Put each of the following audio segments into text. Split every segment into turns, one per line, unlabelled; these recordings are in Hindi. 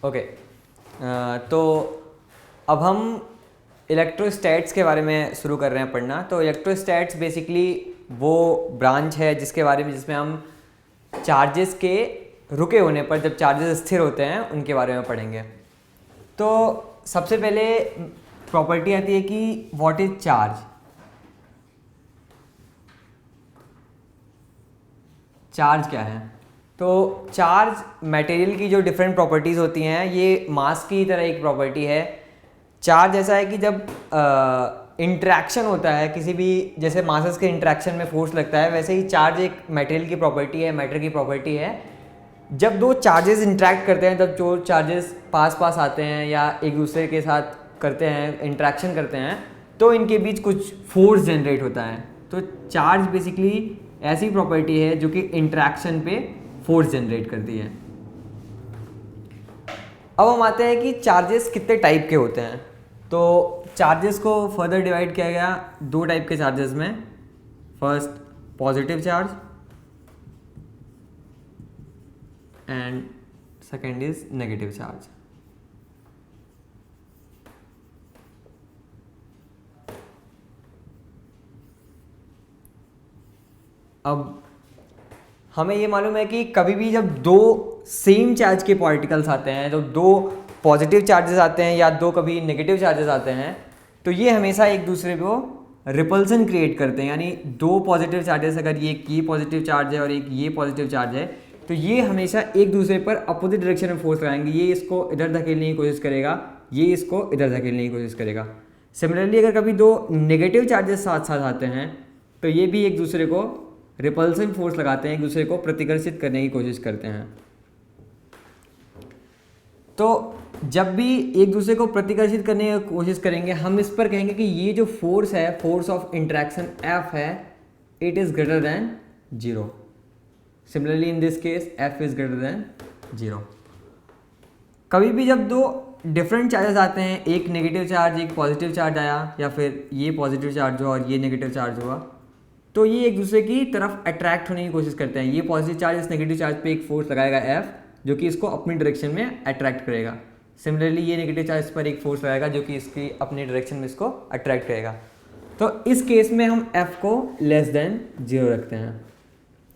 ओके, तो अब हम इलेक्ट्रोस्टैट्स के बारे में शुरू कर रहे हैं पढ़ना। तो इलेक्ट्रोस्टैट्स बेसिकली वो ब्रांच है जिसमें हम चार्जेस के रुके होने पर, जब चार्जेस स्थिर होते हैं, उनके बारे में पढ़ेंगे। तो सबसे पहले प्रॉपर्टी आती है कि व्हाट इज चार्ज। चार्ज क्या है? तो चार्ज मटेरियल की जो डिफरेंट प्रॉपर्टीज़ होती हैं, ये मास की तरह एक प्रॉपर्टी है। चार्ज ऐसा है कि जब इंटरेक्शन होता है किसी भी, जैसे मासेस के इंटरेक्शन में फोर्स लगता है, वैसे ही चार्ज एक मटेरियल की प्रॉपर्टी है, मैटर की प्रॉपर्टी है। जब दो चार्जेस इंटरेक्ट करते हैं, जब जो चार्जेस पास पास आते हैं या एक दूसरे के साथ करते हैं, इंटरेक्शन करते हैं, तो इनके बीच कुछ फोर्स जनरेट होता है। तो चार्ज बेसिकली ऐसी प्रॉपर्टी है जो कि इंटरेक्शन पे फोर्स जनरेट करती है। अब हम आते हैं कि चार्जेस कितने टाइप के होते हैं। तो चार्जेस को फर्दर डिवाइड किया गया दो टाइप के चार्जेस में। First positive charge and second is negative charge. अब हमें ये मालूम है कि कभी भी जब दो सेम चार्ज के पार्टिकल्स आते हैं, जब दो पॉजिटिव चार्जेस आते हैं या दो कभी नेगेटिव चार्जेस आते हैं, तो ये हमेशा एक दूसरे को रिपल्सन क्रिएट करते हैं। यानी दो पॉजिटिव चार्जेस, अगर ये पॉजिटिव चार्ज है और एक ये पॉजिटिव चार्ज है, तो ये हमेशा एक दूसरे पर अपोजिट डायरेक्शन में फोर्स लगाएंगे। ये इसको इधर धकेलने की कोशिश करेगा, ये इसको इधर धकेलने की कोशिश करेगा। सिमिलरली अगर कभी दो नेगेटिव चार्जेस साथ साथ आते हैं, तो ये भी एक दूसरे को रिपल्सिव फोर्स लगाते हैं, एक दूसरे को प्रतिकर्षित करने की कोशिश करते हैं। तो जब भी एक दूसरे को प्रतिकर्षित करने की कोशिश करेंगे, हम इस पर कहेंगे कि ये जो फोर्स है, फोर्स ऑफ इंटरेक्शन F है, it is greater than 0। Similarly in this case F is greater than 0। कभी भी जब दो डिफरेंट चार्जेस आते हैं, एक नेगेटिव चार्ज एक पॉजिटिव चार्ज आया, या फिर ये पॉजिटिव चार्ज हुआ और ये नेगेटिव चार्ज हुआ, तो ये एक दूसरे की तरफ अट्रैक्ट होने की कोशिश करते हैं। ये पॉजिटिव चार्ज इस नेगेटिव चार्ज पे एक फोर्स लगाएगा F, जो कि इसको अपनी डायरेक्शन में अट्रैक्ट करेगा। सिमिलरली ये नेगेटिव चार्ज पर एक फोर्स लगाएगा जो कि इसकी अपनी डायरेक्शन में इसको अट्रैक्ट करेगा। तो इस केस में हम F को लेस देन 0 रखते हैं।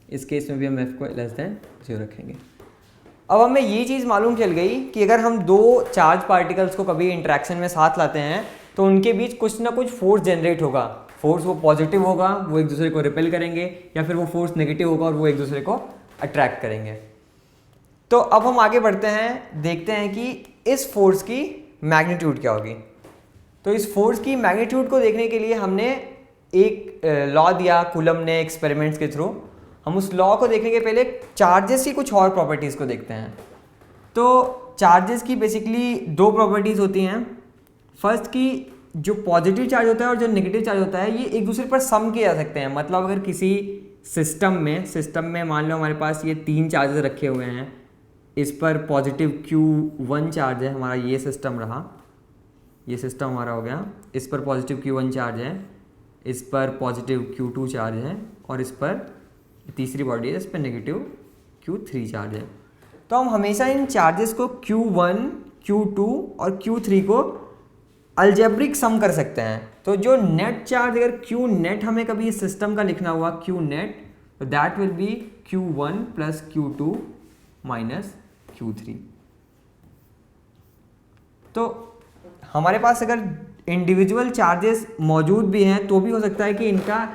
इस केस में भी हम F को लेस देन 0 रखेंगे। अब हमें ये चीज़ मालूम चल गई कि अगर हम दो चार्ज पार्टिकल्स को कभी इंटरेक्शन में साथ लाते हैं, तो उनके बीच कुछ ना कुछ फोर्स जनरेट होगा। फोर्स वो पॉजिटिव होगा, वो एक दूसरे को रिपेल करेंगे, या फिर वो फोर्स नेगेटिव होगा और वो एक दूसरे को अट्रैक्ट करेंगे। तो अब हम आगे बढ़ते हैं, देखते हैं कि इस फोर्स की मैग्नीट्यूड क्या होगी। तो इस फोर्स की मैग्नीट्यूड को देखने के लिए हमने एक लॉ दिया कूलम ने एक्सपेरिमेंट्स के थ्रू। हम उस लॉ को देखने के पहले चार्जेस की कुछ और प्रॉपर्टीज़ को देखते हैं। तो चार्जेस की बेसिकली दो प्रॉपर्टीज़ होती हैं। फर्स्ट की जो पॉजिटिव चार्ज होता है और जो नेगेटिव चार्ज होता है, ये एक दूसरे पर सम किए जा सकते हैं। मतलब अगर किसी सिस्टम में मान लो हमारे पास ये तीन चार्जेस रखे हुए हैं, इस पर पॉजिटिव Q1 चार्ज है, हमारा ये सिस्टम रहा, ये सिस्टम हमारा हो गया। इस पर पॉजिटिव Q1 चार्ज है, इस पर पॉजिटिव Q2 चार्ज है, और इस पर तीसरी बॉडी है, इस पर नेगेटिव Q3 चार्ज है। तो हम हमेशा इन चार्जेस को Q1, Q2 और Q3 को अलजेब्रिक सम कर सकते हैं। तो जो नेट चार्ज, अगर Q नेट हमें कभी इस सिस्टम का लिखना हुआ Q नेट, तो that will be Q1 plus Q2 minus Q3। तो हमारे पास अगर इंडिविजुअल चार्जेस मौजूद भी हैं, तो भी हो सकता है कि इनका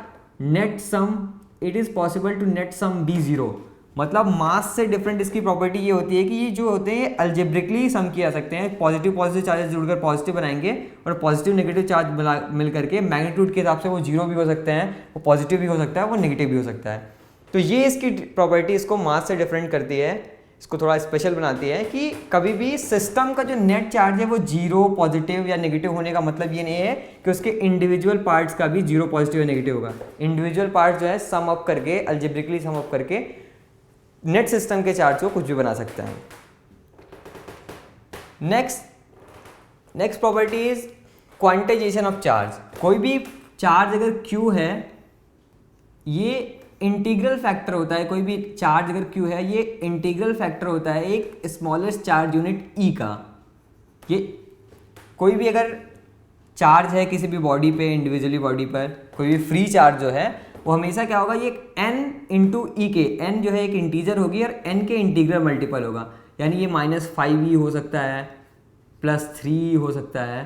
net sum, it is possible to net sum be 0। मतलब मास से डिफरेंट इसकी प्रॉपर्टी ये होती है कि ये जो होते हैं अल्जेब्रिकली सम किया सकते हैं। पॉजिटिव चार्जेस जुड़कर पॉजिटिव बनाएंगे, और पॉजिटिव नेगेटिव चार्ज मिल करके मैग्नीट्यूड के हिसाब से वो 0 भी हो सकते हैं, वो पॉजिटिव भी हो सकता है, वो नेगेटिव भी हो सकता है। तो ये इसकी प्रॉपर्टी इसको मास से डिफरेंट करती है, इसको थोड़ा स्पेशल बनाती है कि कभी भी सिस्टम का जो नेट चार्ज है वो 0 पॉजिटिव या नेगेटिव होने का मतलब ये नहीं है कि उसके इंडिविजुअल पार्ट्स का भी 0 पॉजिटिव या नेगेटिव होगा। इंडिविजुअल पार्ट्स जो है सम अप करके, अल्जेब्रिकली सम अप करके नेट सिस्टम के चार्ज को कुछ भी बना सकते हैं। Next property is quantization of charge. कोई भी चार्ज अगर Q है, ये इंटीग्रल फैक्टर होता है, कोई भी चार्ज अगर Q है ये इंटीग्रल फैक्टर होता है एक स्मॉलेस्ट चार्ज यूनिट E का। ये कोई भी अगर चार्ज है किसी भी बॉडी पे, इंडिविजुअली बॉडी पर, कोई भी फ्री चार्ज जो है वो हमेशा क्या होगा, ये n इंटू ई के, n जो है एक इंटीजर होगी और n के इंटीग्रल मल्टीपल होगा, यानी ये -5e हो सकता है, +3 हो सकता है,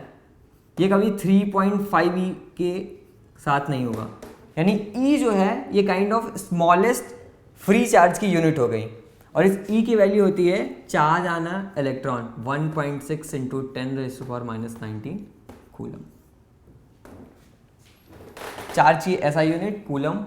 ये कभी 3.5e के साथ नहीं होगा। यानी e जो है ये kind of smallest free charge की यूनिट हो गई, और इस e की वैल्यू होती है चार्ज आना इलेक्ट्रॉन 1.6 इंटू 10⁻⁹ कूलम। चार्ज की ऐसा यूनिट कूलम